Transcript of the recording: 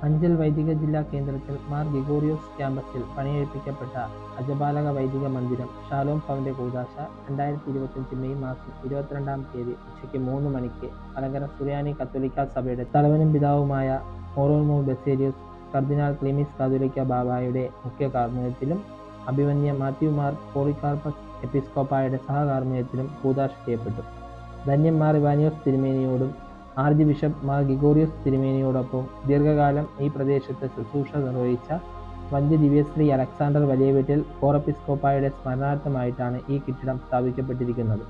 അഞ്ചൽ വൈദിക ജില്ലാ കേന്ദ്രത്തിൽ മാർ ഗ്രിഗോറിയോസ് ക്യാമ്പസിൽ പണിയെടുപ്പിക്കപ്പെട്ട അജപാലക വൈദിക മന്ദിരം ഷാലോം ഭവന്റെ കൂദാശ 2025 മെയ് മാസം 22-ാം തീയതി ഉച്ചയ്ക്ക് 3 മണിക്ക് മലങ്കര സുറിയാനി കത്തോലിക്ക സഭയുടെ തലവനും പിതാവുമായ മോറോമോർ ബസേലിയോസ് കർദിനാൾ ക്ലീമീസ് കാതോലിക്ക ബാവായുടെ മുഖ്യ കാർമ്മികത്തിലും അഭിമന്യ മാത്യു മാർ പോളികാർപ്പസ് എപ്പിസ്കോപ്പായുടെ സഹകാർമ്മികത്തിലും കൂദാശ ചെയ്യപ്പെട്ടു. ധന്യം മാർ ഇവാനിയോസ് തിരുമേനിയോടും ആർച്ച് ബിഷപ്പ് മാർ ഗ്രിഗോറിയോസ് തിരുമേനിയോടൊപ്പം ദീർഘകാലം ഈ പ്രദേശത്ത് ശുശ്രൂഷ നിർവഹിച്ച വന്ധ്യ ദിവ്യശ്രീ അലക്സാണ്ടർ വലിയ വീട്ടിൽ കോർ എപ്പിസ്കോപ്പായുടെ സ്മരണാർത്ഥമായിട്ടാണ് ഈ കെട്ടിടം സ്ഥാപിക്കപ്പെട്ടിരിക്കുന്നത്.